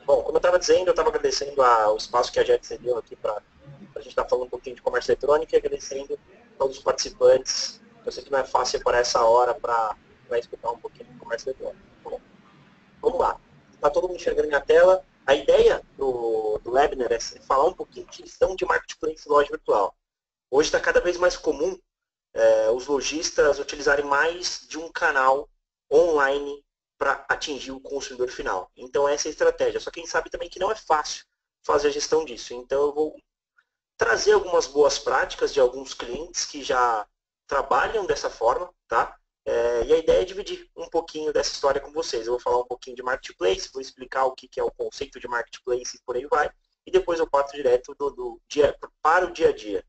Bom, como eu estava dizendo, eu estava agradecendo o espaço que a Jet cedeu aqui para a gente estar falando um pouquinho de comércio eletrônico e agradecendo a todos os participantes. Eu sei que não é fácil separar essa hora para escutar um pouquinho de comércio eletrônico. Bom, vamos lá. Está todo mundo enxergando minha tela. A ideia do webinar é falar um pouquinho de gestão de marketplace e loja virtual. Hoje está cada vez mais comum os lojistas utilizarem mais de um canal online para atingir o consumidor final. Então essa é a estratégia. Só quem sabe também que não é fácil fazer a gestão disso. Então eu vou trazer algumas boas práticas de alguns clientes que já trabalham dessa forma, tá? E a ideia é dividir um pouquinho dessa história com vocês. Eu vou falar um pouquinho de marketplace, vou explicar o que é o conceito de marketplace e por aí vai. E depois eu parto direto do dia, para o dia a dia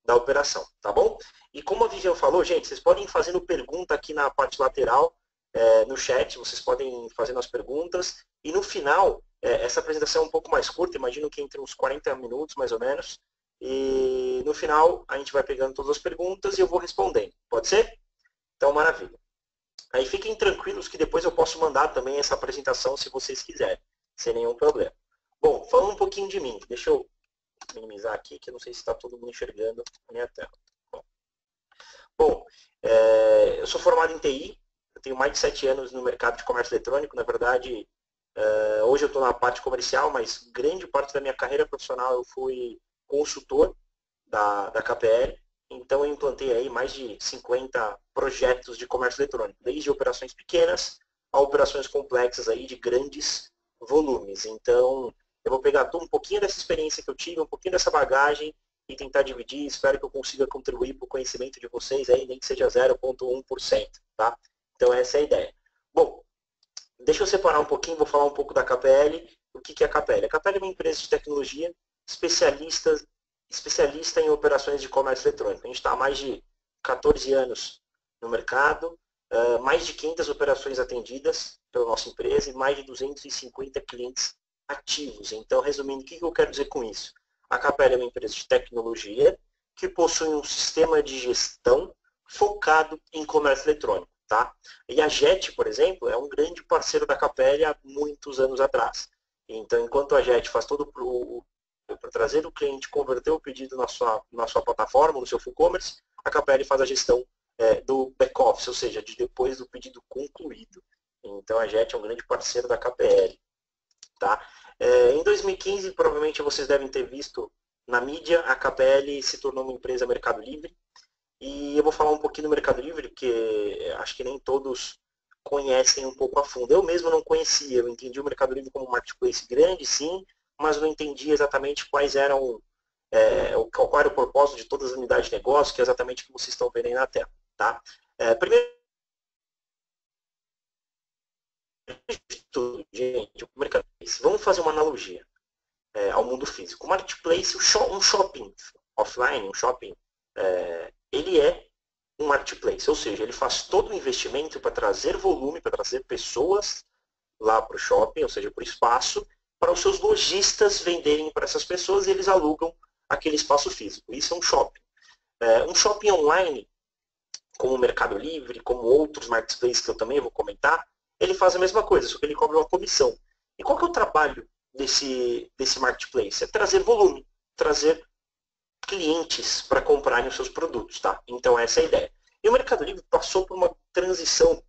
da operação, tá bom? E como a Vivian falou, gente, vocês podem ir fazendo pergunta aqui na parte lateral, no chat, vocês podem ir fazendo as perguntas. E no final, essa apresentação é um pouco mais curta, imagino que entre uns 40 minutos, mais ou menos. E no final, a gente vai pegando todas as perguntas e eu vou respondendo. Pode ser? Então, maravilha. Aí fiquem tranquilos que depois eu posso mandar também essa apresentação se vocês quiserem, sem nenhum problema. Bom, falando um pouquinho de mim, deixa eu minimizar aqui, que eu não sei se está todo mundo enxergando a minha tela. Bom, eu sou formado em TI, eu tenho mais de 7 anos no mercado de comércio eletrônico. Na verdade, hoje eu estou na parte comercial, mas grande parte da minha carreira profissional eu fui consultor da KPL. Então eu implantei aí mais de 50 projetos de comércio eletrônico, desde operações pequenas a operações complexas aí de grandes volumes. Então eu vou pegar um pouquinho dessa experiência que eu tive, um pouquinho dessa bagagem e tentar dividir. Espero que eu consiga contribuir para o conhecimento de vocês aí, nem que seja 0,1%, tá? Então essa é a ideia. Bom, deixa eu separar um pouquinho, vou falar um pouco da KPL. O que é a KPL? A KPL é uma empresa de tecnologia especialista em operações de comércio eletrônico. A gente está há mais de 14 anos no mercado, mais de 500 operações atendidas pela nossa empresa e mais de 250 clientes ativos. Então, resumindo, o que eu quero dizer com isso? A KPL é uma empresa de tecnologia que possui um sistema de gestão focado em comércio eletrônico. Tá? E a JET, por exemplo, é um grande parceiro da KPL há muitos anos atrás. Então, enquanto a JET faz todo para trazer o cliente, converter o pedido na sua plataforma, no seu full commerce, a KPL faz a gestão do back-office, ou seja, de depois do pedido concluído. Então, a JET é um grande parceiro da KPL. Tá? Em 2015, provavelmente vocês devem ter visto na mídia, a KPL se tornou uma empresa Mercado Livre. E eu vou falar um pouquinho do Mercado Livre, porque acho que nem todos conhecem um pouco a fundo. Eu mesmo não conhecia, eu entendi o Mercado Livre como um marketplace grande, sim, mas não entendi exatamente quais eram, qual era o propósito de todas as unidades de negócio, que é exatamente o que vocês estão vendo aí na tela. Tá? Primeiro de tudo, gente, o Marketplace, vamos fazer uma analogia ao mundo físico. O Marketplace, um shopping offline, um shopping, ele é um marketplace, ou seja, ele faz todo o investimento para trazer volume, para trazer pessoas lá para o shopping, ou seja, para o espaço, para os seus lojistas venderem para essas pessoas e eles alugam aquele espaço físico. Isso é um shopping. Um shopping online, como o Mercado Livre, como outros marketplaces que eu também vou comentar, ele faz a mesma coisa, só que ele cobra uma comissão. E qual que é o trabalho desse marketplace? É trazer volume, trazer clientes para comprarem os seus produtos, tá? Então essa é a ideia. E o Mercado Livre passou por uma transição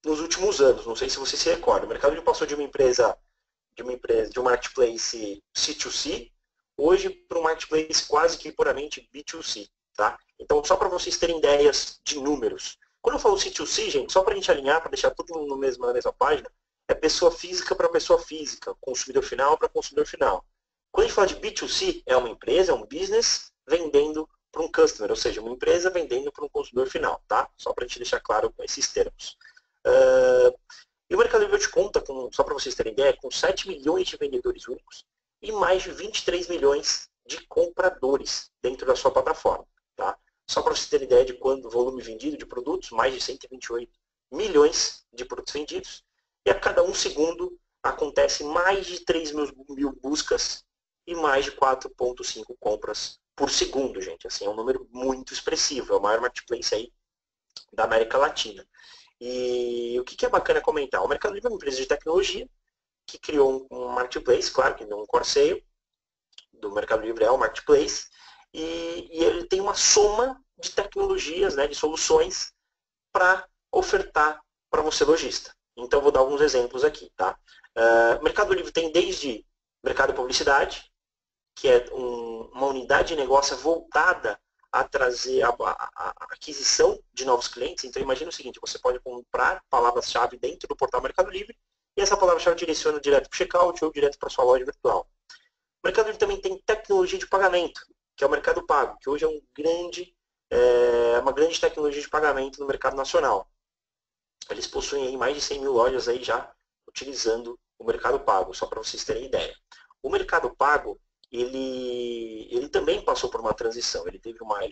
nos últimos anos, não sei se você se recorda. O Mercado Livre passou de um marketplace C2C, hoje para um marketplace quase que puramente B2C, tá? Então só para vocês terem ideias de números. Quando eu falo C2C, gente, só para a gente alinhar, para deixar tudo na mesma página, é pessoa física para pessoa física, consumidor final para consumidor final. Quando a gente fala de B2C, é uma empresa, é um business vendendo para um customer, ou seja, uma empresa vendendo para um consumidor final, tá? Só para a gente deixar claro com esses termos. E o Mercado Livre te conta, só para vocês terem ideia, com 7 milhões de vendedores únicos e mais de 23 milhões de compradores dentro da sua plataforma, tá? Só para vocês terem ideia de quanto volume vendido de produtos, mais de 128 milhões de produtos vendidos. E a cada um segundo acontece mais de 3 mil buscas e mais de 4,5 compras por segundo, gente. Assim, é um número muito expressivo. É o maior marketplace aí da América Latina. E o que é bacana comentar? O Mercado Livre é uma empresa de tecnologia que criou um marketplace, claro que não um core sale, do Mercado Livre é um marketplace, e ele tem uma soma de tecnologias, né, de soluções para ofertar para você lojista. Então, vou dar alguns exemplos aqui. Tá? Mercado Livre tem desde mercado de publicidade, que é uma unidade de negócio voltada a trazer a aquisição de novos clientes. Então, imagina o seguinte, você pode comprar palavras-chave dentro do portal Mercado Livre e essa palavra-chave direciona direto para o checkout ou direto para a sua loja virtual. O Mercado Livre também tem tecnologia de pagamento, que é o Mercado Pago, que hoje é uma grande tecnologia de pagamento no mercado nacional. Eles possuem aí mais de 100 mil lojas aí já utilizando o Mercado Pago, só para vocês terem ideia. O Mercado Pago, ele também passou por uma transição. Ele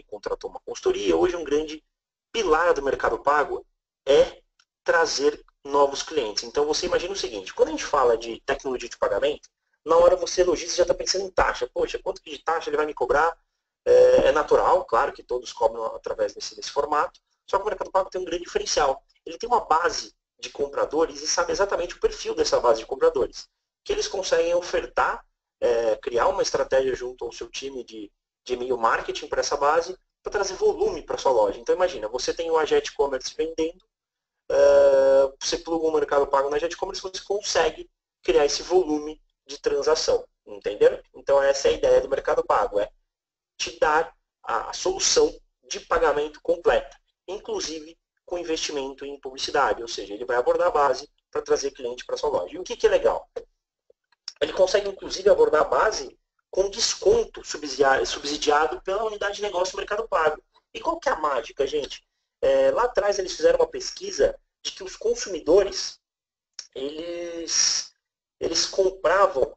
contratou uma consultoria. Hoje um grande pilar do Mercado Pago é trazer novos clientes. Então você imagina o seguinte, quando a gente fala de tecnologia de pagamento, na hora você, lojista, já está pensando em taxa. Poxa, quanto que de taxa ele vai me cobrar? É natural, claro que todos cobram através desse formato, só que o Mercado Pago tem um grande diferencial. Ele tem uma base de compradores e sabe exatamente o perfil dessa base de compradores, que eles conseguem ofertar, criar uma estratégia junto ao seu time de e-mail marketing para essa base, para trazer volume para sua loja. Então imagina, você tem o Ajet Commerce vendendo, você pluga o Mercado Pago na Ajet Commerce, você consegue criar esse volume de transação, entenderam? Então essa é a ideia do Mercado Pago, te dar a solução de pagamento completa, inclusive com investimento em publicidade, ou seja, ele vai abordar a base para trazer cliente para sua loja. E o que é legal? Ele consegue inclusive abordar a base com desconto subsidiado pela unidade de negócio do Mercado Pago. E qual que é a mágica, gente? Lá atrás eles fizeram uma pesquisa de que os consumidores, eles compravam.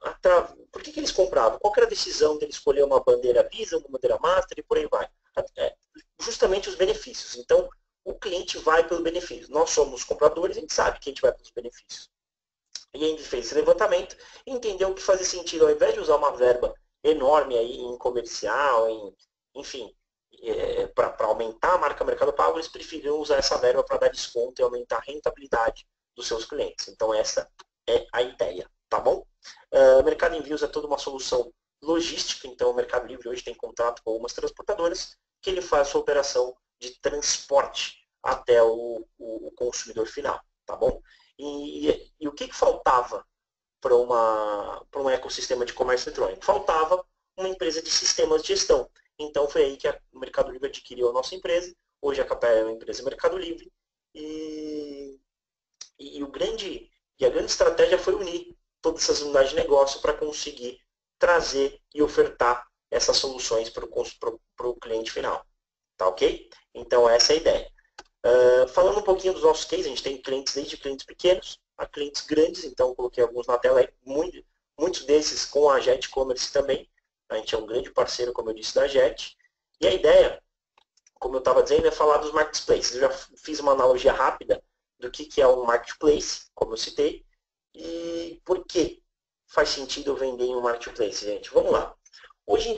Por que eles compravam? Qual era a decisão dele escolher uma bandeira Visa, uma bandeira Master e por aí vai? Justamente os benefícios. Então, o cliente vai pelo benefício. Nós somos compradores, a gente sabe que a gente vai pelos benefícios. E a gente fez esse levantamento e entendeu que fazia sentido, ao invés de usar uma verba enorme aí em comercial, enfim, para aumentar a marca Mercado Pago, eles preferiram usar essa verba para dar desconto e aumentar a rentabilidade dos seus clientes. Então, essa é a ideia, tá bom? O Mercado Envios é toda uma solução logística, então o Mercado Livre hoje tem contrato com algumas transportadoras que ele faz a sua operação de transporte até o consumidor final, tá bom? E o que faltava para um ecossistema de comércio eletrônico? Faltava uma empresa de sistemas de gestão. Então foi aí que o Mercado Livre adquiriu a nossa empresa. Hoje a Capé é uma empresa Mercado Livre. E a grande estratégia foi unir todas essas unidades de negócio para conseguir trazer e ofertar essas soluções para o cliente final. Tá ok? Então essa é a ideia. Falando um pouquinho dos nossos cases, a gente tem clientes desde clientes pequenos a clientes grandes, então coloquei alguns na tela aí, muitos desses com a Jet Commerce também. A gente é um grande parceiro, como eu disse, da Jet. E a ideia, como eu estava dizendo, é falar dos marketplaces. Eu já fiz uma analogia rápida do que é um marketplace, como eu citei, e por que faz sentido eu vender em um marketplace, gente. Vamos lá. Hoje,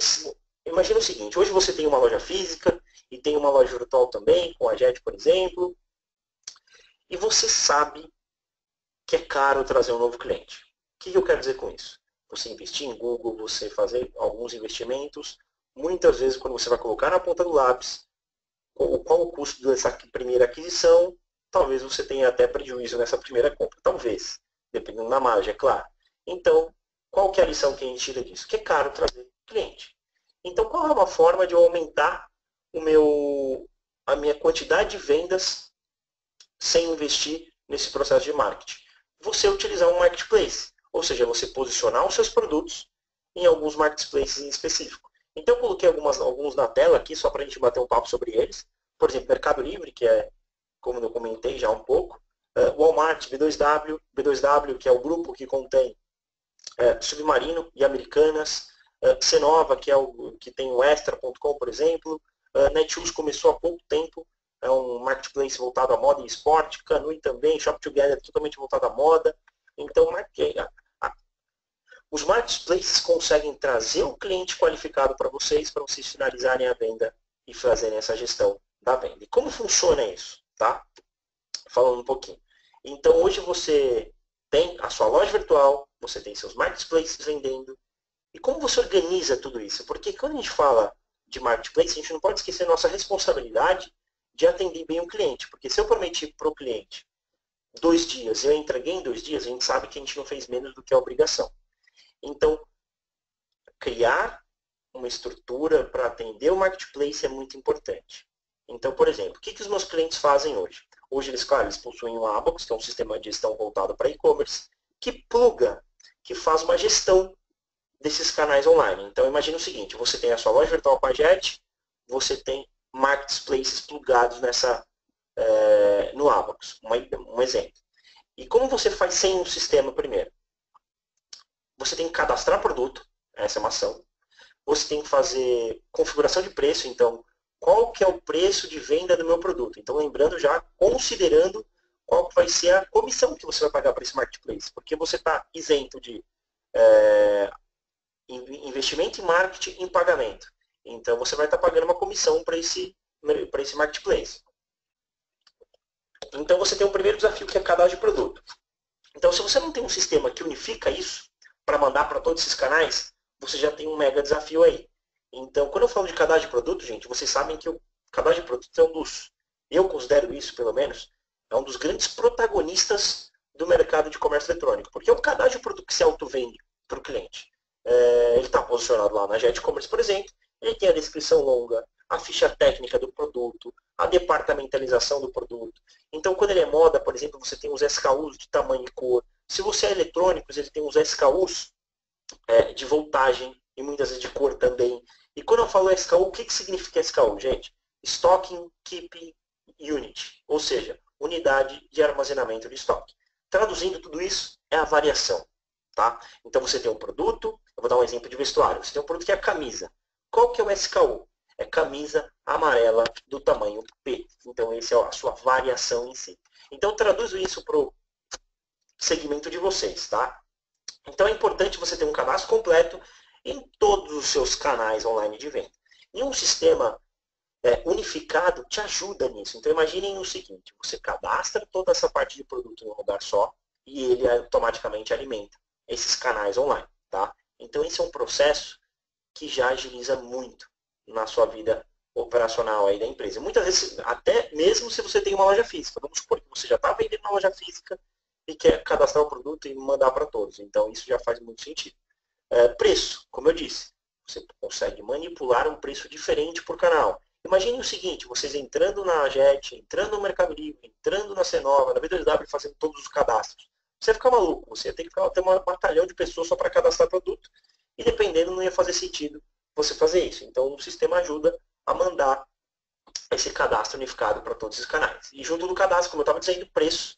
imagina o seguinte, hoje você tem uma loja física e tem uma loja virtual também, com a Jet, por exemplo, e você sabe que é caro trazer um novo cliente. O que eu quero dizer com isso? Você investir em Google, você fazer alguns investimentos, muitas vezes quando você vai colocar na ponta do lápis qual o custo dessa primeira aquisição, talvez você tenha até prejuízo nessa primeira compra. Talvez, dependendo da margem, é claro. Então, qual que é a lição que a gente tira disso? Que é caro trazer cliente. Então, qual é uma forma de eu aumentar a minha quantidade de vendas sem investir nesse processo de marketing? Você utilizar um marketplace, ou seja, você posicionar os seus produtos em alguns marketplaces em específico. Então eu coloquei alguns na tela aqui, só para a gente bater um papo sobre eles. Por exemplo, Mercado Livre, que é, como eu comentei já um pouco, Walmart, B2W, que é o grupo que contém Submarino e Americanas, Cenova, que tem o Extra.com, por exemplo, Netshoes começou há pouco tempo, é um marketplace voltado à moda e esporte, Canui também, Shop Together totalmente voltado à moda. Então, os marketplaces conseguem trazer um cliente qualificado para vocês finalizarem a venda e fazerem essa gestão da venda. E como funciona isso? Tá? Falando um pouquinho. Então, hoje você tem a sua loja virtual, você tem seus marketplaces vendendo. E como você organiza tudo isso? Porque quando a gente fala de marketplace, a gente não pode esquecer a nossa responsabilidade de atender bem o cliente. Porque se eu prometi para o cliente 2 dias e eu entreguei em 2 dias, a gente sabe que a gente não fez menos do que a obrigação. Então, criar uma estrutura para atender o marketplace é muito importante. Então, por exemplo, o que os meus clientes fazem hoje? Hoje, eles, claro, eles possuem o Abax, que é um sistema de gestão voltado para e-commerce, que pluga, que faz uma gestão desses canais online. Então, imagine o seguinte, você tem a sua loja virtual Paget, você tem marketplaces plugados no Abax, um exemplo. E como você faz sem um sistema primeiro? Você tem que cadastrar produto, essa é uma ação. Você tem que fazer configuração de preço, então, qual que é o preço de venda do meu produto? Então, lembrando já, considerando qual que vai ser a comissão que você vai pagar para esse marketplace, porque você está isento de investimento em marketing e em pagamento. Então, você vai estar pagando uma comissão para esse marketplace. Então, você tem o primeiro desafio, que é cadastro de produto. Então, se você não tem um sistema que unifica isso, para mandar para todos esses canais, você já tem um mega desafio aí. Então, quando eu falo de cadastro de produto, gente, vocês sabem que o cadastro de produto é eu considero isso, pelo menos, é um dos grandes protagonistas do mercado de comércio eletrônico. Porque é o cadastro de produto que se auto-vende para o cliente. Ele está posicionado lá na Jet Commerce, por exemplo, ele tem a descrição longa, a ficha técnica do produto, a departamentalização do produto. Então, quando ele é moda, por exemplo, você tem os SKUs de tamanho e cor. Se você é eletrônicos, ele tem os SKUs de voltagem e muitas vezes de cor também. E quando eu falo SKU, o que significa SKU, gente? Stocking Keeping Unit, ou seja, unidade de armazenamento de estoque. Traduzindo tudo isso, é a variação. Tá? Então você tem um produto, eu vou dar um exemplo de vestuário, você tem um produto que é a camisa. Qual que é o SKU? É camisa amarela do tamanho P. Então essa é a sua variação em si. Então traduzo isso para o segmento de vocês, tá? Então é importante você ter um cadastro completo em todos os seus canais online de venda. E um sistema unificado te ajuda nisso. Então imaginem o seguinte, você cadastra toda essa parte de produto em um lugar só e ele automaticamente alimenta esses canais online, tá? Então esse é um processo que já agiliza muito na sua vida operacional aí da empresa. Muitas vezes, até mesmo se você tem uma loja física, vamos supor que você já está vendendo uma loja física e quer cadastrar o produto e mandar para todos. Então isso já faz muito sentido. Preço, como eu disse, você consegue manipular um preço diferente por canal. Imagine o seguinte, vocês entrando na Jet, entrando no Mercado Livre, entrando na Cenova, na B2W, fazendo todos os cadastros. Você ia ficar maluco, você ia ter que ter um batalhão de pessoas só para cadastrar produto e dependendo não ia fazer sentido você fazer isso. Então o sistema ajuda a mandar esse cadastro unificado para todos esses canais. E junto do cadastro, como eu estava dizendo, preço,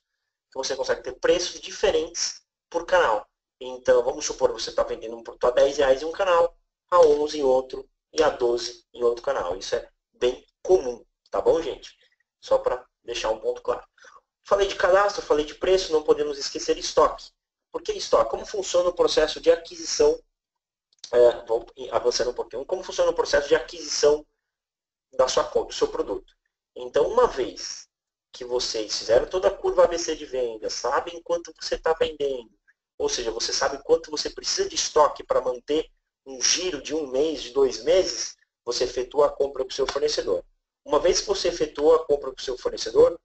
que você consegue ter preços diferentes por canal. Então vamos supor que você está vendendo um produto a R$10 em um canal, a 11 em outro e a 12 em outro canal. Isso é bem comum, tá bom, gente? Só para deixar um ponto claro. Falei de cadastro, falei de preço, não podemos esquecer estoque. Por que estoque? Como funciona o processo de aquisição? Vou avançando um pouquinho. Como funciona o processo de aquisição do seu produto? Então, uma vez que vocês fizeram toda a curva ABC de venda, sabem quanto você está vendendo, ou seja, você sabe quanto você precisa de estoque para manter um giro de 1 mês, de 2 meses, você efetua a compra com o seu fornecedor. Uma vez que você efetuou a compra com o seu fornecedor,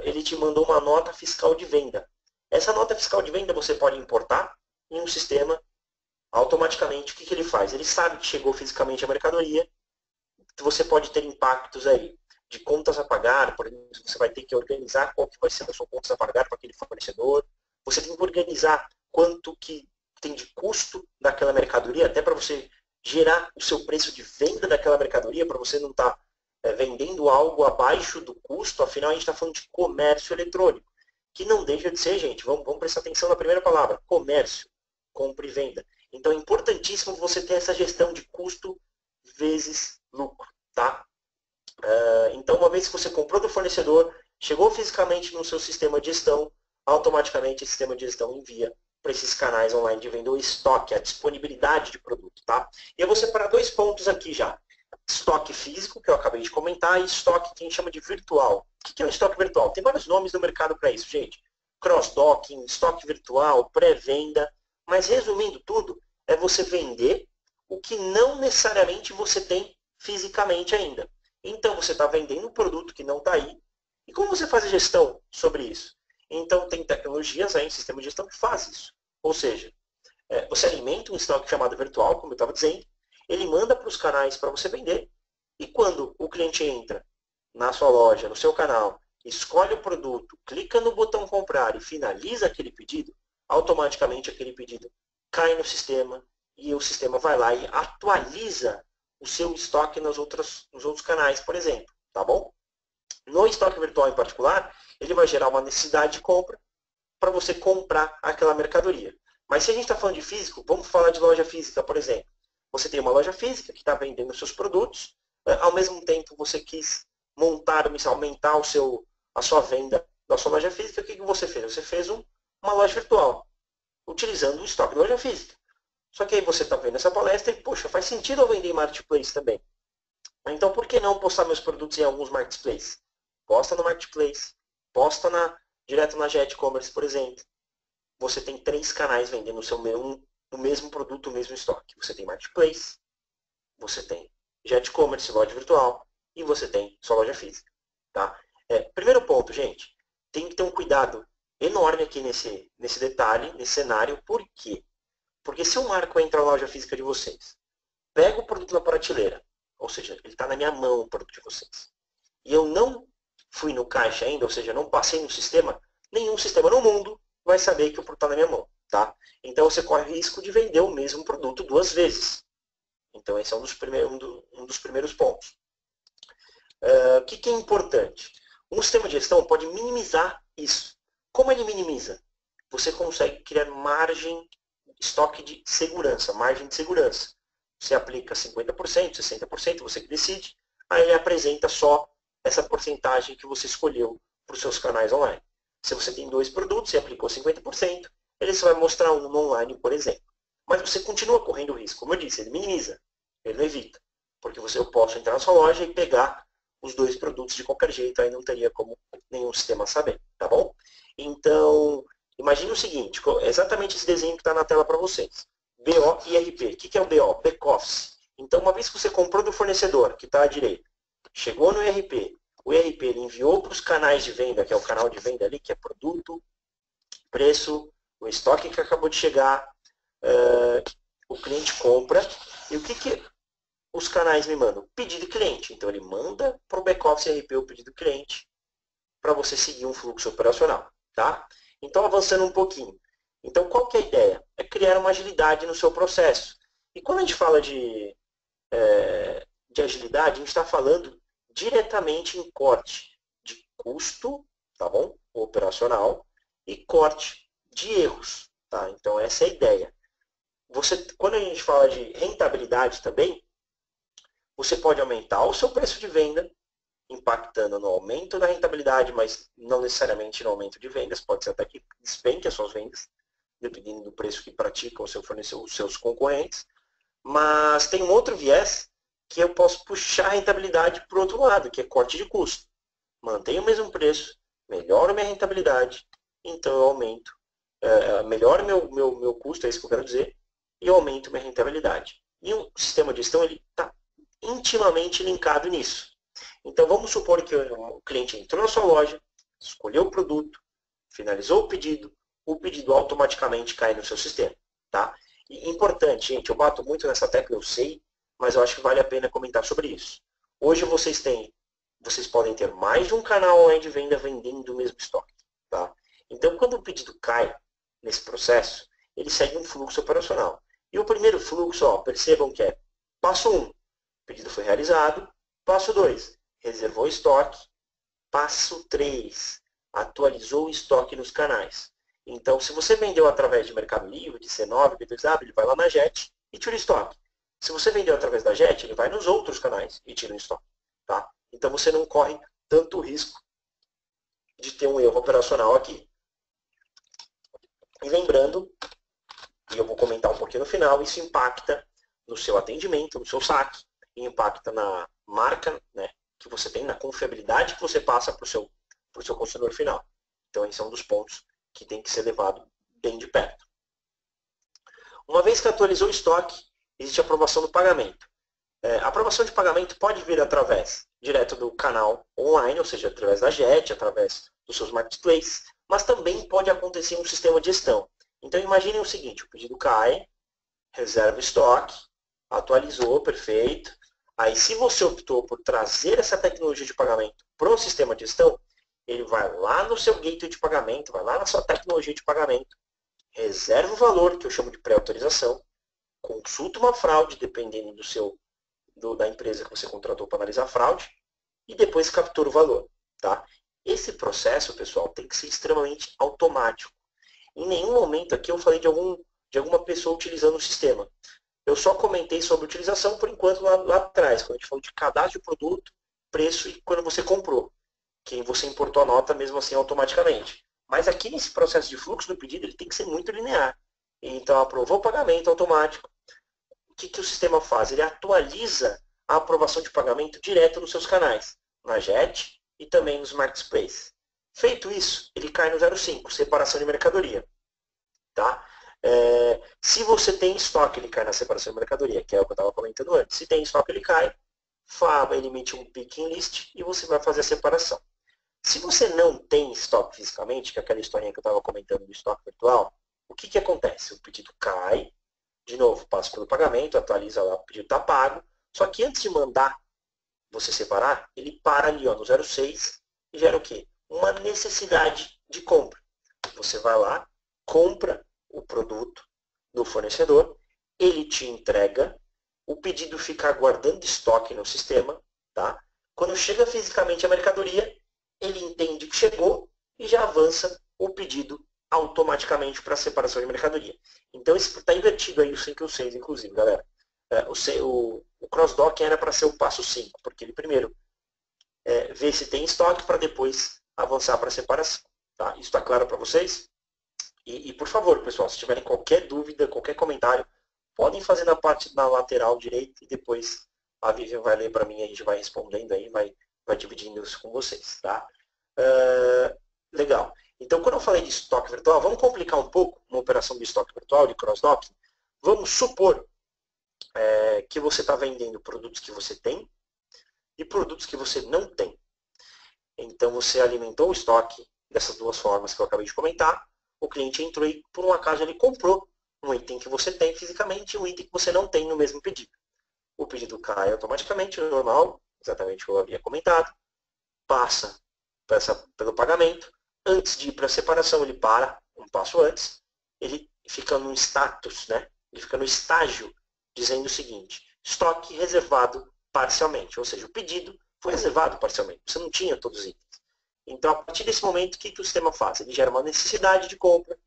ele te mandou uma nota fiscal de venda. Essa nota fiscal de venda você pode importar em um sistema automaticamente. O que ele faz? Ele sabe que chegou fisicamente a mercadoria, você pode ter impactos aí de contas a pagar, por exemplo, você vai ter que organizar qual que vai ser a sua conta a pagar para aquele fornecedor, você tem que organizar quanto que tem de custo daquela mercadoria, até para você gerar o seu preço de venda daquela mercadoria, para você não estar vendendo algo abaixo do custo, afinal a gente está falando de comércio eletrônico, que não deixa de ser, gente, vamos prestar atenção na primeira palavra, comércio, compra e venda. Então é importantíssimo você ter essa gestão de custo vezes lucro, tá? Então uma vez que você comprou do fornecedor, chegou fisicamente no seu sistema de gestão, automaticamente o sistema de gestão envia para esses canais online de venda o estoque, a disponibilidade de produto, tá? E eu vou separar 2 pontos aqui já. Estoque físico, que eu acabei de comentar, e estoque que a gente chama de virtual. O que é um estoque virtual? Tem vários nomes no mercado para isso, gente. Cross-docking, estoque virtual, pré-venda, Mas resumindo tudo, é você vender o que não necessariamente você tem fisicamente ainda. Então você está vendendo um produto que não está aí. E como você faz a gestão sobre isso? Então tem tecnologias aí, um sistema de gestão que faz isso. Ou seja, você alimenta um estoque chamado virtual, como eu estava dizendo, ele manda para os canais para você vender, e quando o cliente entra na sua loja, no seu canal, escolhe o produto, clica no botão comprar e finaliza aquele pedido, automaticamente aquele pedido cai no sistema e o sistema vai lá e atualiza o seu estoque nos outros canais, por exemplo, tá bom? No estoque virtual em particular, ele vai gerar uma necessidade de compra para você comprar aquela mercadoria. Mas se a gente está falando de físico, vamos falar de loja física, por exemplo. Você tem uma loja física que está vendendo seus produtos, ao mesmo tempo você quis aumentar a sua venda da sua loja física, o que você fez? Você fez uma loja virtual, utilizando o estoque da loja física. Só que aí você está vendo essa palestra e, poxa, faz sentido eu vender em marketplace também. Então, por que não postar meus produtos em alguns marketplaces? Posta no marketplace, posta direto na Jet Commerce, por exemplo. Você tem 3 canais vendendo o mesmo produto, o mesmo estoque. Você tem marketplace, você tem Jet Commerce, loja virtual, e você tem sua loja física. Tá? Primeiro ponto, gente, tem que ter um cuidado enorme aqui nesse detalhe, nesse cenário. Por quê? Porque se o Marco entra na loja física de vocês, pega o produto na prateleira, ou seja, ele está na minha mão, o produto de vocês, e eu não fui no caixa ainda, ou seja, não passei no sistema, nenhum sistema no mundo vai saber que o produto está na minha mão. Tá? Então você corre risco de vender o mesmo produto 2 vezes. Então esse é um dos primeiros pontos. O que é importante? Um sistema de gestão pode minimizar isso. Como ele minimiza? Você consegue criar estoque de segurança, margem de segurança. Você aplica 50%, 60%, você que decide, aí ele apresenta só essa porcentagem que você escolheu para os seus canais online. Se você tem 2 produtos e aplicou 50%, ele só vai mostrar um no online, por exemplo. Mas você continua correndo risco. Como eu disse, ele minimiza, ele não evita. Porque eu posso entrar na sua loja e pegar os 2 produtos de qualquer jeito, aí não teria como nenhum sistema saber, tá bom? Então, imagine o seguinte, exatamente esse desenho que está na tela para vocês. BO e RP. O que é o BO? Back-office. Então, uma vez que você comprou do fornecedor, que está à direita, chegou no ERP, o ERP ele enviou para os canais de venda, que é o canal de venda ali, que é produto, preço, o estoque que acabou de chegar, o cliente compra, e o que os canais me mandam? Pedido cliente. Então ele manda para o back-office RP o pedido cliente para você seguir um fluxo operacional. Tá? Então avançando um pouquinho. Então qual que é a ideia? É criar uma agilidade no seu processo. E quando a gente fala de agilidade, a gente está falando diretamente em corte de custo, tá bom? Operacional, e corte de erros. Tá? Então essa é a ideia. Quando a gente fala de rentabilidade também, você pode aumentar o seu preço de venda, impactando no aumento da rentabilidade, mas não necessariamente no aumento de vendas. Pode ser até que despenque as suas vendas, dependendo do preço que praticam os seus concorrentes. Mas tem um outro viés que eu posso puxar a rentabilidade para o outro lado, que é corte de custo. Mantenho o mesmo preço, melhoro minha rentabilidade, então eu aumento, melhoro meu custo, é isso que eu quero dizer, e eu aumento minha rentabilidade. E o sistema de gestão está intimamente linkado nisso. Então vamos supor que o cliente entrou na sua loja, escolheu o produto, finalizou o pedido automaticamente cai no seu sistema. Tá? E importante, gente, eu bato muito nessa tecla, eu sei, mas eu acho que vale a pena comentar sobre isso. Hoje vocês podem ter mais de um canal online de venda vendendo o mesmo estoque. Tá? Então quando o pedido cai nesse processo, ele segue um fluxo operacional. E o primeiro fluxo, percebam que é passo 1, pedido foi realizado. Passo 2, reservou estoque. Passo 3, atualizou o estoque nos canais. Então, se você vendeu através de Mercado Livre, de C9, B2W, ele vai lá na Jet e tira o estoque. Se você vendeu através da Jet, ele vai nos outros canais e tira o estoque. Tá? Então, você não corre tanto risco de ter um erro operacional aqui. E lembrando, e eu vou comentar um pouquinho no final, isso impacta no seu atendimento, no seu saque, impacta na marca, né, que você tem, na confiabilidade que você passa para o seu consumidor final. Então, esse é um dos pontos que tem que ser levado bem de perto. Uma vez que atualizou o estoque, existe a aprovação do pagamento. A aprovação de pagamento pode vir através direto do canal online, ou seja, através da JET, através dos seus marketplaces, mas também pode acontecer em um sistema de gestão. Então imaginem o seguinte, o pedido cai, reserva o estoque, atualizou, perfeito. Aí se você optou por trazer essa tecnologia de pagamento para o sistema de gestão, ele vai lá no seu gateway de pagamento, vai lá na sua tecnologia de pagamento, reserva o valor, que eu chamo de pré-autorização, consulta uma fraude, dependendo da empresa que você contratou para analisar a fraude, e depois captura o valor. Tá? Esse processo, pessoal, tem que ser extremamente automático. Em nenhum momento aqui eu falei de alguma pessoa utilizando o sistema. Eu só comentei sobre utilização, por enquanto, lá atrás, quando a gente falou de cadastro de produto, preço e quando você comprou. Que você importou a nota mesmo assim automaticamente. Mas aqui nesse processo de fluxo do pedido, ele tem que ser muito linear. Então, aprovou o pagamento automático. O que o sistema faz? Ele atualiza a aprovação de pagamento direto nos seus canais, na JET e também nos marketplaces. Feito isso, ele cai no 05, separação de mercadoria. Tá? Se você tem estoque, ele cai na separação de mercadoria, que é o que eu estava comentando antes. Se tem estoque, ele cai. FABA, ele emite um picking list e você vai fazer a separação. Se você não tem estoque fisicamente, que é aquela historinha que eu estava comentando do estoque virtual, o que acontece? O pedido cai, de novo, passa pelo pagamento, atualiza lá, o pedido está pago, só que antes de mandar você separar, ele para ali ó, no 06 e gera o quê? Uma necessidade de compra. Você vai lá, compra o produto do fornecedor, ele te entrega, o pedido fica aguardando estoque no sistema, tá? Quando chega fisicamente a mercadoria, ele entende que chegou e já avança o pedido automaticamente para a separação de mercadoria. Então, está invertido aí o 5 e o 6, inclusive, galera. O cross-docking era para ser o passo 5, porque ele primeiro vê se tem estoque para depois avançar para a separação. Tá? Isso está claro para vocês? E, por favor, pessoal, se tiverem qualquer dúvida, qualquer comentário, podem fazer na parte da lateral direita e depois a Vivian vai ler para mim e a gente vai respondendo aí, vai dividindo isso com vocês. Tá? Legal. Então, quando eu falei de estoque virtual, vamos complicar um pouco uma operação de estoque virtual, de cross-docking. Vamos supor que você está vendendo produtos que você tem e produtos que você não tem. Então, você alimentou o estoque dessas duas formas que eu acabei de comentar. O cliente entrou e, por um acaso, ele comprou um item que você tem fisicamente e um item que você não tem no mesmo pedido. O pedido cai automaticamente, normal, exatamente o que eu havia comentado, passa pelo pagamento. Antes de ir para a separação, ele para um passo antes, ele fica no status, né? Ele fica no estágio dizendo o seguinte: estoque reservado parcialmente, ou seja, o pedido foi reservado parcialmente, você não tinha todos os itens. Então, a partir desse momento, o que o sistema faz? Ele gera uma necessidade de compra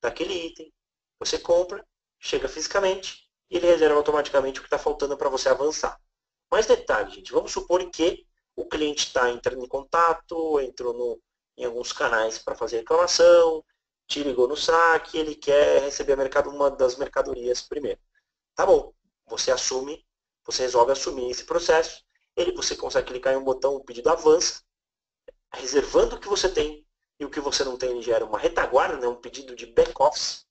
daquele item, você compra, chega fisicamente e ele reserva automaticamente o que está faltando para você avançar. Mais detalhe, gente, vamos supor que o cliente está entrando em contato, entrou em alguns canais para fazer reclamação, te ligou no saque, ele quer receber uma das mercadorias primeiro. Tá bom, você resolve assumir esse processo, você consegue clicar em um botão, o pedido avança, reservando o que você tem e o que você não tem, ele gera uma retaguarda, né, um pedido de back-office,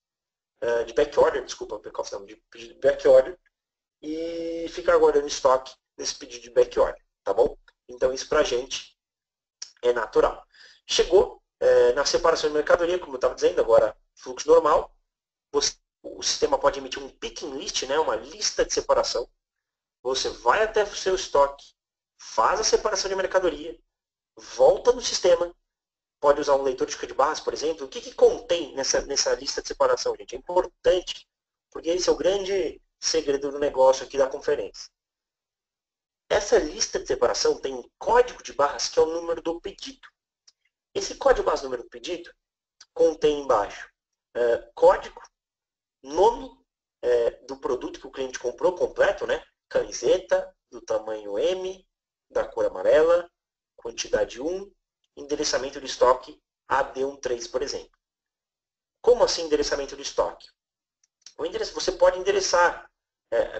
de back-order, desculpa, back-office não, de pedido de back-order, e fica aguardando estoque nesse pedido de back-order, tá bom? Então isso pra gente é natural. Chegou na separação de mercadoria, como eu estava dizendo, agora fluxo normal, o sistema pode emitir um picking list, né, uma lista de separação. Você vai até o seu estoque, faz a separação de mercadoria, volta no sistema, pode usar um leitor de código de barras, por exemplo. O que contém nessa lista de separação, gente? É importante, porque esse é o grande segredo do negócio aqui da conferência. Essa lista de separação tem um código de barras que é o número do pedido. Esse código de barras número do pedido contém embaixo código, nome do produto que o cliente comprou completo, né? Camiseta, do tamanho M, da cor amarela, quantidade 1, endereçamento de estoque AD13, por exemplo. Como assim endereçamento de estoque? Você pode endereçar,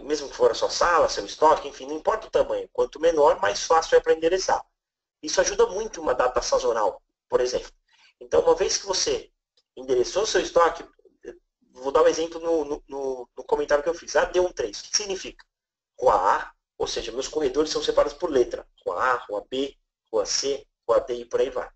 mesmo que for a sua sala, seu estoque, enfim, não importa o tamanho. Quanto menor, mais fácil é para endereçar. Isso ajuda muito uma data sazonal, por exemplo. Então, uma vez que você endereçou seu estoque, vou dar um exemplo no comentário que eu fiz. AD13, o que significa? Rua A, ou seja, meus corredores são separados por letra. Rua A, Rua B, Rua C, Rua D e por aí vai.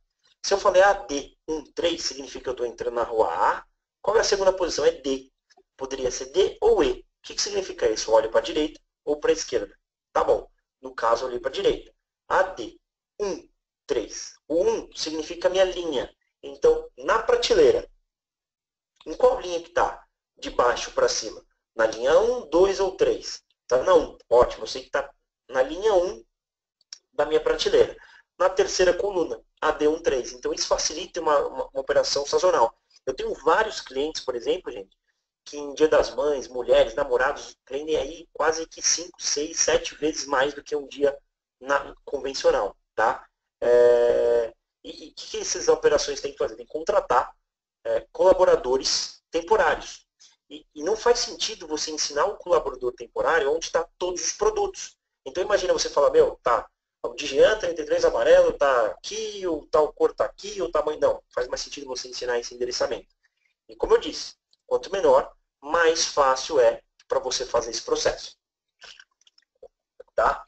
Se eu falei AD13, significa que eu estou entrando na Rua A. Qual é a segunda posição? É D. Poderia ser D ou E. O que significa isso? Eu olho para a direita ou para a esquerda. Tá bom. No caso, eu olhei para a direita. AD13. O 1 significa minha linha. Então, na prateleira, em qual linha que está? De baixo para cima. Na linha 1, 2 ou 3? Tá na 1. Ótimo, eu sei que está na linha 1 da minha prateleira. Na terceira coluna, AD13. Então, isso facilita uma operação sazonal. Eu tenho vários clientes, por exemplo, gente, que em Dia das Mães, mulheres, namorados, vendem aí quase que 5, 6, 7 vezes mais do que um dia convencional. Tá? E o que essas operações têm que fazer? Tem que contratar colaboradores temporários. E não faz sentido você ensinar um colaborador temporário onde está todos os produtos. Então imagina você falar, tá, o de Jean 33 amarelo está aqui, o tal cor está aqui, o tamanho... Não, faz mais sentido você ensinar esse endereçamento. E como eu disse, quanto menor, mais fácil é para você fazer esse processo. Tá?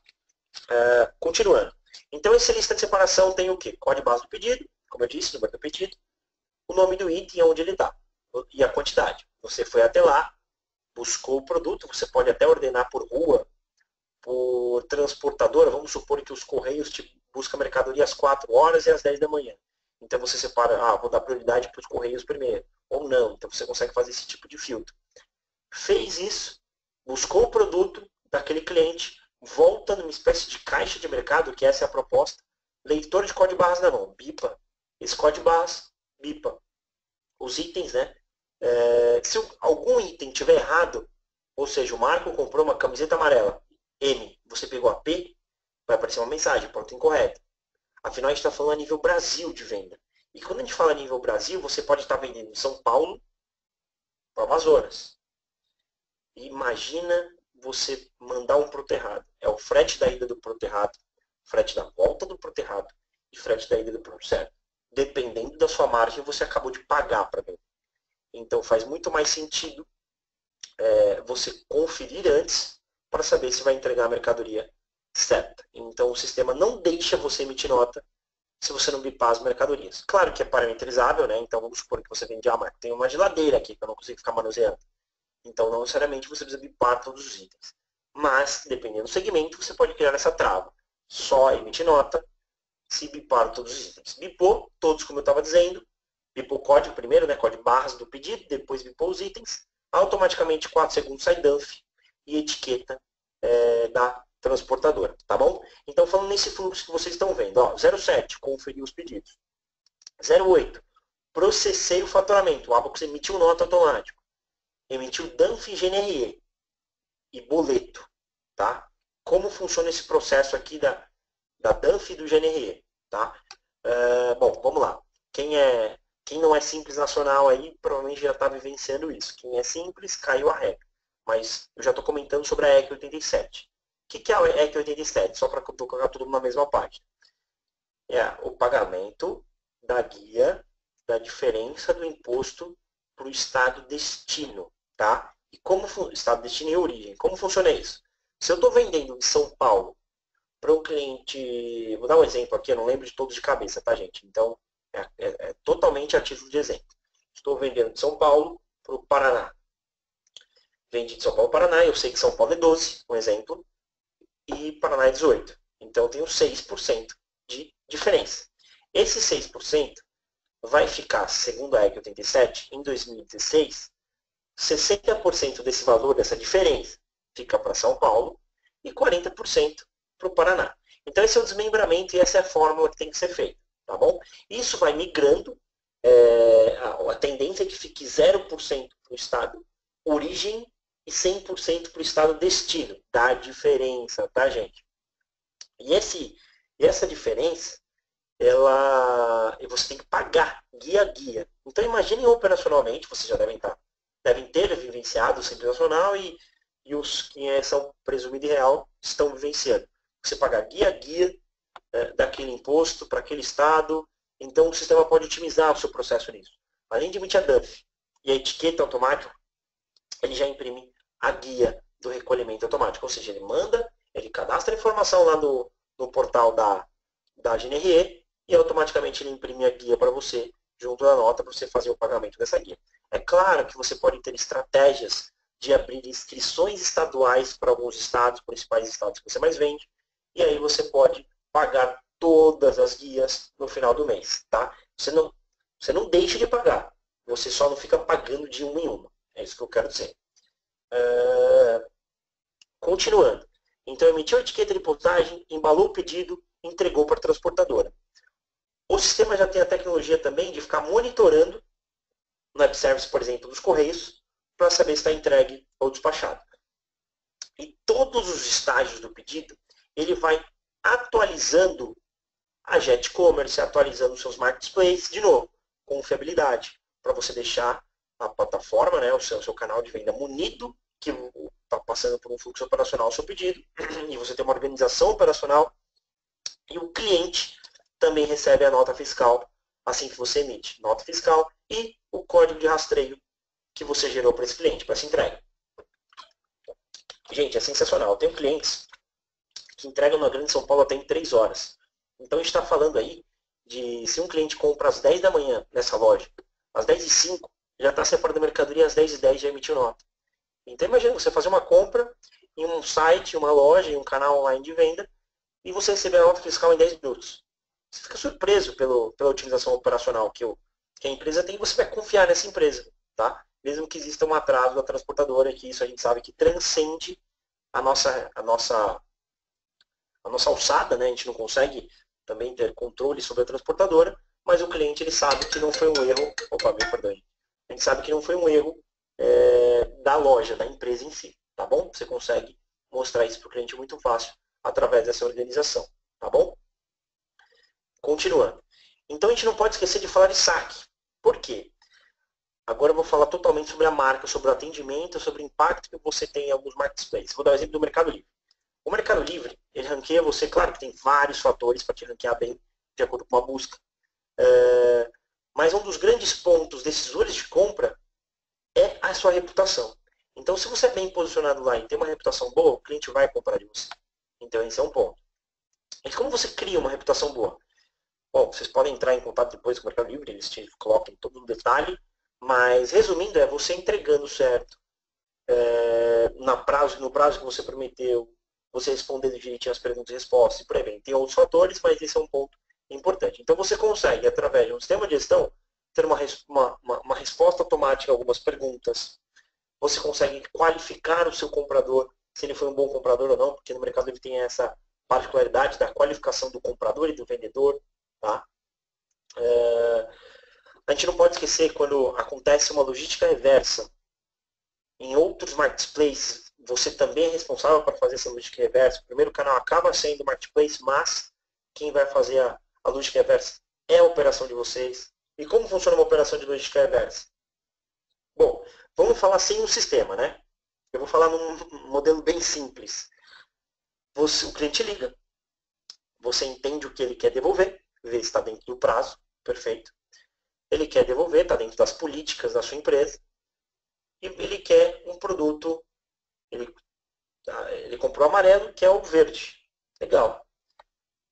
Continuando. Então, essa lista de separação tem o quê? Código base do pedido, como eu disse, número do pedido, o nome do item, onde ele está, e a quantidade. Você foi até lá, buscou o produto, você pode até ordenar por rua, por transportadora. Vamos supor que os Correios buscam mercadoria às 4 horas e às 10 da manhã. Então você separa, vou dar prioridade para os Correios primeiro, ou não. Então você consegue fazer esse tipo de filtro. Fez isso, buscou o produto daquele cliente, volta numa espécie de caixa de mercado, que essa é a proposta, leitor de código barras na mão, bipa. Esse código barras, bipa. Os itens, né? Se algum item tiver errado, ou seja, o Marco comprou uma camiseta amarela, M, você pegou a P, vai aparecer uma mensagem, pronto, incorreto. Afinal, a gente está falando a nível Brasil de venda. E quando a gente fala a nível Brasil, você pode estar vendendo em São Paulo para Amazonas. Imagina você mandar um produto errado. É o frete da ida do produto errado, frete da volta do produto errado e frete da ida do produto certo. Dependendo da sua margem, você acabou de pagar para vender. Então faz muito mais sentido você conferir antes para saber se vai entregar a mercadoria certa. Então o sistema não deixa você emitir nota se você não bipar as mercadorias. Claro que é parametrizável, né? Então vamos supor que você vende, Marco, tem uma geladeira aqui que eu não consigo ficar manuseando. Então não necessariamente você precisa bipar todos os itens. Mas, dependendo do segmento, você pode criar essa trava. Só emite nota se bipar todos os itens. Bipou todos, como eu estava dizendo. Bipou o código primeiro, né? Código barras do pedido, depois bipou os itens. Automaticamente 4 segundos sai DUNF e etiqueta da transportadora, tá bom? Então, falando nesse fluxo que vocês estão vendo, 07, conferiu os pedidos. 08, processei o faturamento. O Abacus emitiu nota automático. Emitiu DUNF e GNRE e boleto, tá? Como funciona esse processo aqui da DUNF e do GNRE, tá? Bom, vamos lá. Quem não é simples nacional aí, provavelmente já está vivenciando isso. Quem é simples, caiu a regra. Mas eu já estou comentando sobre a EC 87. O que é a EC 87? Só para colocar tudo na mesma página. É o pagamento da guia da diferença do imposto para o estado destino, tá? E como estado destino e origem. Como funciona isso? Se eu estou vendendo de São Paulo para um cliente, vou dar um exemplo aqui, eu não lembro de todos de cabeça, tá, gente? Então, é totalmente a título de exemplo. Estou vendendo de São Paulo para o Paraná. Vendi de São Paulo para Paraná, eu sei que São Paulo é 12, um exemplo, e Paraná é 18. Então, eu tenho 6% de diferença. Esse 6% vai ficar, segundo a EC 87, em 2016, 60% desse valor, dessa diferença, fica para São Paulo e 40% para o Paraná. Então, esse é o desmembramento e essa é a fórmula que tem que ser feita. Tá bom? Isso vai migrando. A tendência é que fique 0% para o estado origem e 100% para o estado destino. Dá diferença, tá, gente? E essa diferença, você tem que pagar guia a guia. Então, imaginem operacionalmente, vocês já devem ter vivenciado o Simples Nacional e os que são presumido e real estão vivenciando. Você pagar guia a guia daquele imposto para aquele estado. Então, o sistema pode otimizar o seu processo nisso. Além de emitir a DUNF e a etiqueta automática, ele já imprime a guia do recolhimento automático. Ou seja, ele manda, ele cadastra a informação lá no portal da GNRE e automaticamente ele imprime a guia para você, junto da nota, para você fazer o pagamento dessa guia. É claro que você pode ter estratégias de abrir inscrições estaduais para alguns estados, principais estados que você mais vende, e aí você pode pagar todas as guias no final do mês. Tá? Você não deixa de pagar, você só não fica pagando de uma em uma. É isso que eu quero dizer. Continuando. Então, emitiu a etiqueta de postagem, embalou o pedido, entregou para a transportadora. O sistema já tem a tecnologia também de ficar monitorando no web service, por exemplo, dos Correios, para saber se está entregue ou despachado. E todos os estágios do pedido, ele vai atualizando a Jet Commerce, atualizando os seus marketplaces, de novo, com confiabilidade, para você deixar a plataforma, né, o seu canal de venda munido, que está passando por um fluxo operacional o seu pedido, e você tem uma organização operacional, e o cliente também recebe a nota fiscal assim que você emite. Nota fiscal e o código de rastreio que você gerou para esse cliente, para essa entrega. Gente, é sensacional. Eu tenho clientes que entregam na Grande São Paulo até em 3 horas. Então a gente está falando aí de se um cliente compra às 10 da manhã nessa loja, às 10h05, já está separando a mercadoria, às 10h10 já emitiu nota. Então imagina você fazer uma compra em um site, uma loja, em um canal online de venda, e você receber a nota fiscal em 10 minutos. Você fica surpreso pela utilização operacional que a empresa tem e você vai confiar nessa empresa. Tá? Mesmo que exista um atraso da transportadora, que isso a gente sabe que transcende a nossa alçada, né? A gente não consegue também ter controle sobre a transportadora, mas o cliente ele sabe que não foi um erro. Opa, me perdoe. A gente sabe que não foi um erro da loja, da empresa em si. Tá bom? Você consegue mostrar isso para o cliente muito fácil através dessa organização. Tá bom? Continuando. Então a gente não pode esquecer de falar de saque. Por quê? Agora eu vou falar totalmente sobre a marca, sobre o atendimento, sobre o impacto que você tem em alguns marketplaces. Vou dar o exemplo do Mercado Livre. O Mercado Livre, ele ranqueia você, claro que tem vários fatores para te ranquear bem de acordo com a busca. Mas um dos grandes pontos decisores de compra é a sua reputação. Então, se você é bem posicionado lá e tem uma reputação boa, o cliente vai comprar de você. Então, esse é um ponto. E como você cria uma reputação boa? Bom, vocês podem entrar em contato depois com o Mercado Livre, eles te colocam todo o detalhe, mas resumindo, é você entregando certo, no prazo que você prometeu, você respondendo direitinho as perguntas e respostas, e por aí vem. Tem outros fatores, mas esse é um ponto importante. Então você consegue, através de um sistema de gestão, ter uma resposta automática a algumas perguntas. Você consegue qualificar o seu comprador, se ele foi um bom comprador ou não, porque no mercado ele tem essa particularidade da qualificação do comprador e do vendedor. Tá? A gente não pode esquecer quando acontece uma logística reversa em outros marketplaces, você também é responsável para fazer essa logística reversa. O primeiro canal acaba sendo o marketplace, mas quem vai fazer a logística reversa é a operação de vocês. E como funciona uma operação de logística reversa? Bom, vamos falar sem um sistema, né? Eu vou falar num modelo bem simples. O cliente liga, você entende o que ele quer devolver, vê se está dentro do prazo, perfeito. Ele quer devolver, está dentro das políticas da sua empresa, e ele quer um produto, ele comprou amarelo, quer o verde. Legal.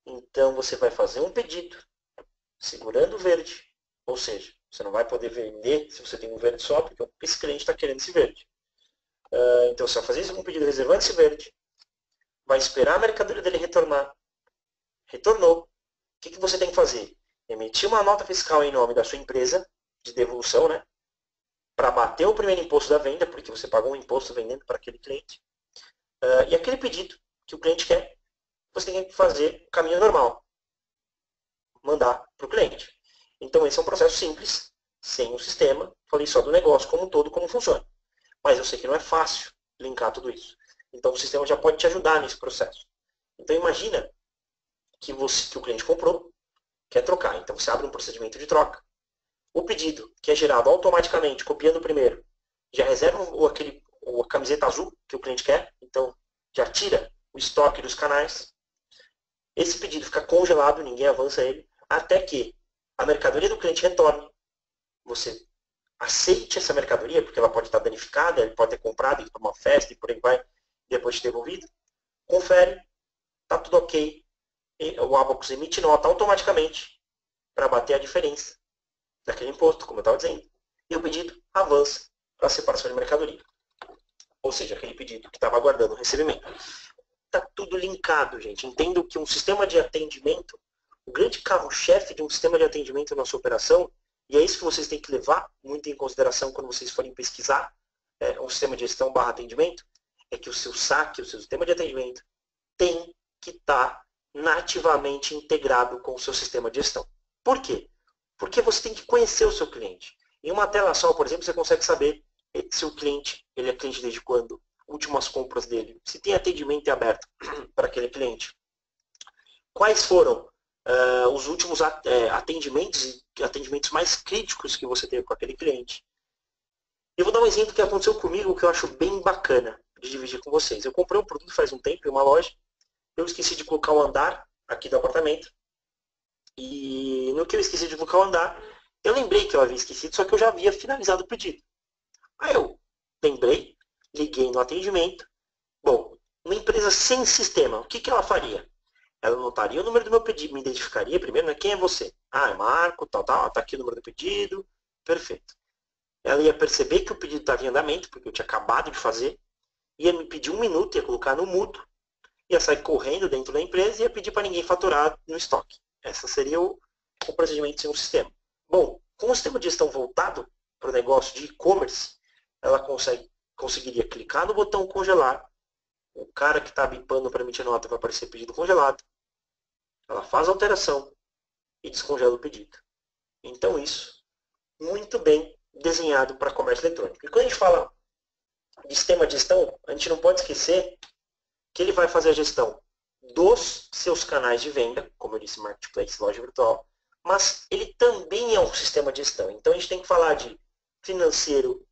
Então você vai fazer um pedido, segurando o verde, ou seja, você não vai poder vender se você tem um verde só, porque esse cliente está querendo esse verde. Então você vai fazer um pedido reservando esse verde, vai esperar a mercadoria dele retornar. Retornou. O que você tem que fazer? Emitir uma nota fiscal em nome da sua empresa, de devolução, né? Para bater o primeiro imposto da venda, porque você pagou um imposto vendendo para aquele cliente. E aquele pedido que o cliente quer, você tem que fazer o caminho normal. Mandar para o cliente. Então esse é um processo simples, sem um sistema. Falei só do negócio como um todo, como funciona. Mas eu sei que não é fácil linkar tudo isso. Então o sistema já pode te ajudar nesse processo. Então imagina que o cliente comprou, quer trocar. Então você abre um procedimento de troca. O pedido, que é gerado automaticamente, copiando o primeiro, já reserva a camiseta azul que o cliente quer. Então já tira o estoque dos canais. Esse pedido fica congelado, ninguém avança ele, até que a mercadoria do cliente retorne. Você aceite essa mercadoria, porque ela pode estar danificada, ele pode ter comprado, ir para uma festa e por aí vai, depois de ter devolvido. Confere, está tudo ok. E o Abacus emite nota automaticamente para bater a diferença daquele imposto, como eu estava dizendo. E o pedido avança para a separação de mercadoria. Ou seja, aquele pedido que estava aguardando o recebimento. Está tudo linkado, gente. Entendo que um sistema de atendimento, o grande carro-chefe de um sistema de atendimento na sua operação, e é isso que vocês têm que levar muito em consideração quando vocês forem pesquisar um sistema de gestão barra atendimento, é que o seu saque, o seu sistema de atendimento, tem que estar nativamente integrado com o seu sistema de gestão. Por quê? Porque você tem que conhecer o seu cliente. Em uma tela só, por exemplo, você consegue saber se o cliente, ele é cliente desde quando, últimas compras dele, se tem atendimento aberto para aquele cliente. Quais foram os últimos atendimentos mais críticos que você teve com aquele cliente. Eu vou dar um exemplo que aconteceu comigo que eu acho bem bacana de dividir com vocês. Eu comprei um produto faz um tempo em uma loja, eu esqueci de colocar o andar aqui do apartamento, e no que eu esqueci de colocar o andar, eu lembrei que eu havia esquecido, só que eu já havia finalizado o pedido. Aí eu lembrei, liguei no atendimento. Bom, uma empresa sem sistema, o que ela faria? Ela anotaria o número do meu pedido, me identificaria primeiro, né? Quem é você? Ah, é Marco, tal, tá aqui o número do pedido, perfeito. Ela ia perceber que o pedido estava em andamento, porque eu tinha acabado de fazer, ia me pedir 1 minuto, ia colocar no mudo, ia sair correndo dentro da empresa e ia pedir para ninguém faturar no estoque. Esse seria o procedimento sem um sistema. Bom, com o sistema de gestão voltado para o negócio de e-commerce, ela conseguiria clicar no botão congelar, o cara que está bipando para emitir nota vai aparecer pedido congelado, ela faz a alteração e descongela o pedido. Então isso, muito bem desenhado para comércio eletrônico. E quando a gente fala de sistema de gestão, a gente não pode esquecer que ele vai fazer a gestão dos seus canais de venda, como eu disse, marketplace, loja virtual, mas ele também é um sistema de gestão. Então a gente tem que falar de financeiro,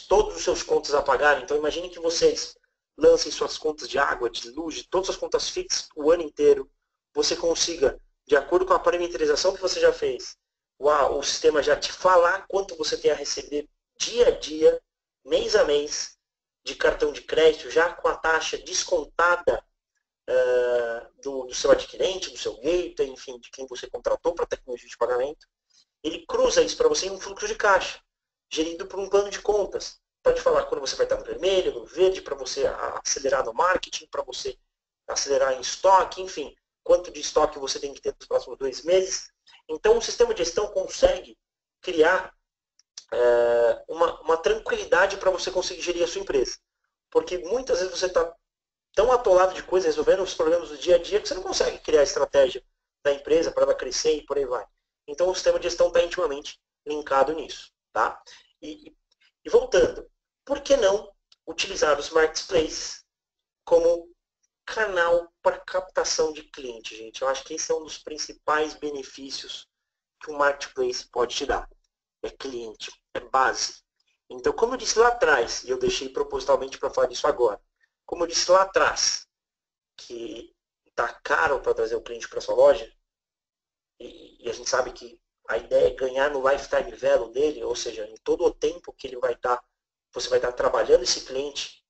todos os seus contas a pagar. Então imagine que vocês lancem suas contas de água, de luz, de todas as contas fixas o ano inteiro. Você consiga, de acordo com a parametrização que você já fez, o sistema já te falar quanto você tem a receber dia a dia, mês a mês, de cartão de crédito, já com a taxa descontada do seu adquirente, do seu gateway, enfim, de quem você contratou para a tecnologia de pagamento. Ele cruza isso para você em um fluxo de caixa, gerido por um plano de contas. Pode falar quando você vai estar no vermelho, no verde, para você acelerar no marketing, para você acelerar em estoque, enfim, quanto de estoque você tem que ter nos próximos 2 meses. Então, o sistema de gestão consegue criar uma tranquilidade para você conseguir gerir a sua empresa. Porque muitas vezes você está tão atolado de coisas, resolvendo os problemas do dia a dia, que você não consegue criar a estratégia da empresa para ela crescer e por aí vai. Então, o sistema de gestão está intimamente linkado nisso. Tá? E voltando, por que não utilizar os marketplaces como canal para captação de cliente, gente? Eu acho que esse é um dos principais benefícios que o marketplace pode te dar. É cliente, é base. Então, como eu disse lá atrás, e eu deixei propositalmente para falar disso agora, como eu disse lá atrás, que está caro para trazer o cliente para sua loja, e a gente sabe que a ideia é ganhar no lifetime value dele, ou seja, em todo o tempo que ele vai estar, você vai estar trabalhando esse cliente,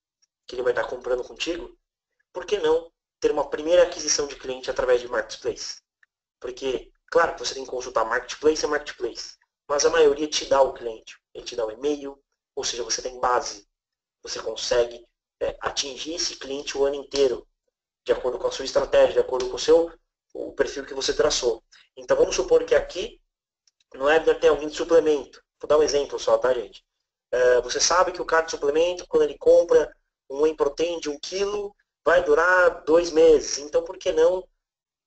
que ele vai estar comprando contigo, por que não ter uma primeira aquisição de cliente através de marketplace? Porque, claro que você tem que consultar marketplace, mas a maioria te dá o cliente. Ele te dá o e-mail, ou seja, você tem base. Você consegue atingir esse cliente o ano inteiro, de acordo com a sua estratégia, de acordo com o perfil que você traçou. Então, vamos supor que aqui não é até alguém de suplemento. Vou dar um exemplo só, tá, gente? Você sabe que o cara de suplemento, quando ele compra um whey protein de 1 quilo, vai durar 2 meses. Então, por que não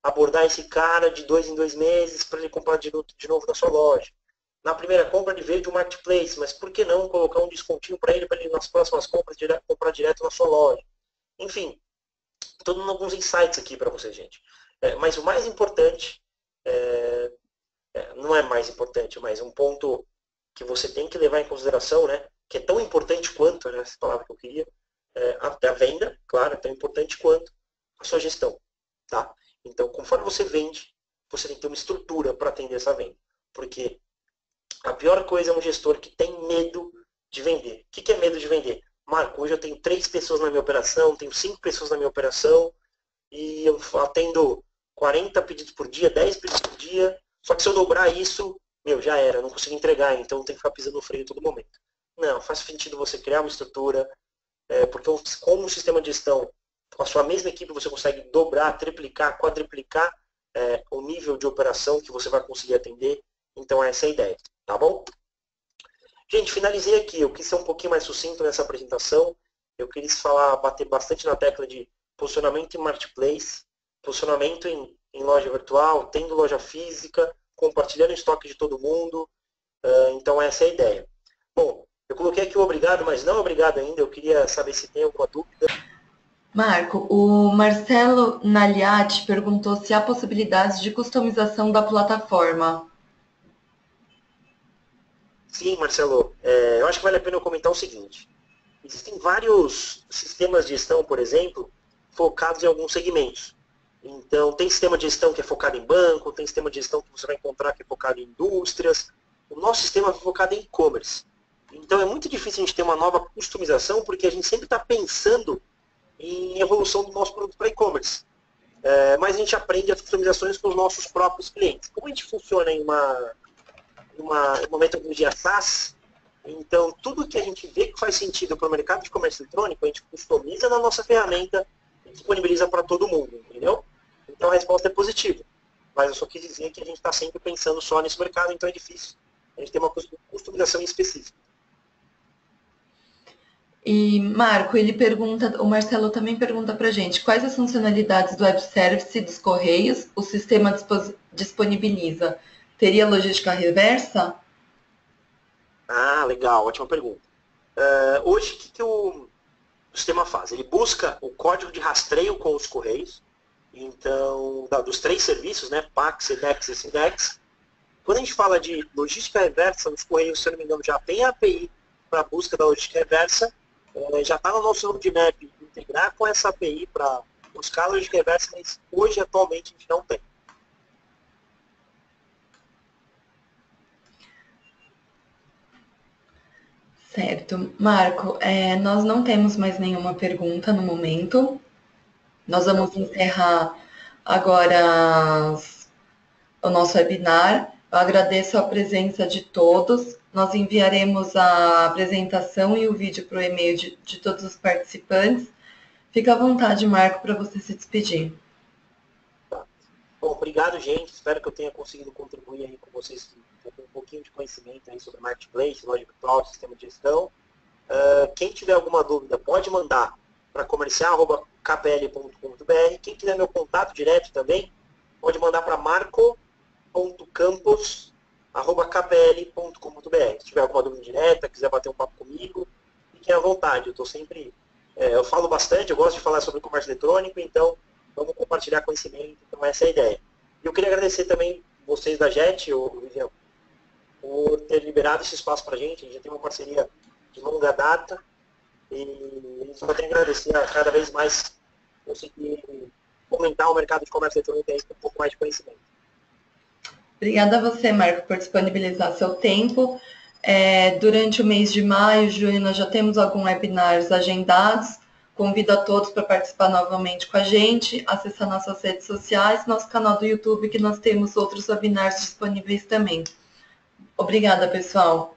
abordar esse cara de 2 em 2 meses para ele comprar de novo na sua loja? Na primeira compra ele veio de um marketplace, mas por que não colocar um descontinho para ele nas próximas compras comprar direto na sua loja? Enfim, estou dando alguns insights aqui para vocês, gente. Mas o mais importante, não é mais importante, mas um ponto que você tem que levar em consideração, né, que é tão importante quanto, né, essa palavra que eu queria, a venda, claro, é tão importante quanto a sua gestão. Tá? Então, conforme você vende, você tem que ter uma estrutura para atender essa venda. Porque A pior coisa é um gestor que tem medo de vender. O que é medo de vender? Marco, hoje eu tenho 3 pessoas na minha operação, tenho 5 pessoas na minha operação e eu atendo 40 pedidos por dia, 10 pedidos por dia. Só que se eu dobrar isso, já era, eu não consigo entregar, então tem que ficar pisando no freio todo momento. Não, faz sentido você criar uma estrutura, porque como um sistema de gestão, com a sua mesma equipe, você consegue dobrar, triplicar, quadriplicar o nível de operação que você vai conseguir atender. Então essa é a ideia, tá bom? Gente, finalizei aqui. Eu quis ser um pouquinho mais sucinto nessa apresentação. Eu quis bater bastante na tecla de posicionamento em marketplace, posicionamento em loja virtual, tendo loja física, compartilhando estoque de todo mundo. Então essa é a ideia. Bom, eu coloquei aqui o obrigado, mas não obrigado ainda. Eu queria saber se tem alguma dúvida. Marco, o Marcelo Naliati perguntou se há possibilidades de customização da plataforma. Sim, Marcelo. Eu acho que vale a pena eu comentar o seguinte. Existem vários sistemas de gestão, por exemplo, focados em alguns segmentos. Então, tem sistema de gestão que é focado em banco, tem sistema de gestão que você vai encontrar que é focado em indústrias. O nosso sistema é focado em e-commerce. Então, é muito difícil a gente ter uma nova customização, porque a gente sempre está pensando em evolução do nosso produto para e-commerce. Mas a gente aprende as customizações com os nossos próprios clientes. Como a gente funciona em uma metodologia SaaS, então tudo que a gente vê que faz sentido para o mercado de comércio eletrônico, a gente customiza na nossa ferramenta e disponibiliza para todo mundo, entendeu? Então a resposta é positiva. Mas eu só quis dizer que a gente está sempre pensando só nesse mercado, então é difícil a gente ter uma customização específica. E, Marco, o Marcelo também pergunta para a gente quais as funcionalidades do web service dos Correios o sistema disponibiliza. Teria logística reversa? Ah, legal, ótima pergunta. Hoje, o que o sistema faz? Ele busca o código de rastreio com os Correios, então, dos 3 serviços, né, PAX, SEDEX e SINDEX. Quando a gente fala de logística reversa, os Correios, se eu não me engano, já tem a API para a busca da logística reversa, já está no nosso roadmap integrar com essa API para buscar a logística reversa, mas hoje, atualmente, a gente não tem. Certo. Marco, nós não temos mais nenhuma pergunta no momento. Nós vamos encerrar agora o nosso webinar. Eu agradeço a presença de todos. Nós enviaremos a apresentação e o vídeo para o e-mail de todos os participantes. Fica à vontade, Marco, para você se despedir. Tá. Bom, obrigado, gente. Espero que eu tenha conseguido contribuir aí com vocês com um pouquinho de conhecimento aí sobre marketplace, loja virtual, sistema de gestão. Quem tiver alguma dúvida, pode mandar para comercial@kpl.com.br. Quem quiser meu contato direto também, pode mandar para marco.campos@kpl.com.br. Se tiver alguma dúvida direta, quiser bater um papo comigo, fiquem à vontade. Eu estou sempre... eu falo bastante, eu gosto de falar sobre comércio eletrônico, então vamos compartilhar conhecimento. Então essa é a ideia. E eu queria agradecer também vocês da JET, Vivian, por ter liberado esse espaço para a gente. A gente já tem uma parceria de longa data e só tenho a agradecer a cada vez mais conseguir aumentar o mercado de comércio eletrônico aí com um pouco mais de conhecimento. Obrigada a você, Marco, por disponibilizar seu tempo. Durante o mês de maio, junho, nós já temos alguns webinars agendados. Convido a todos para participar novamente com a gente, acessar nossas redes sociais, nosso canal do YouTube, que nós temos outros webinars disponíveis também. Obrigada, pessoal.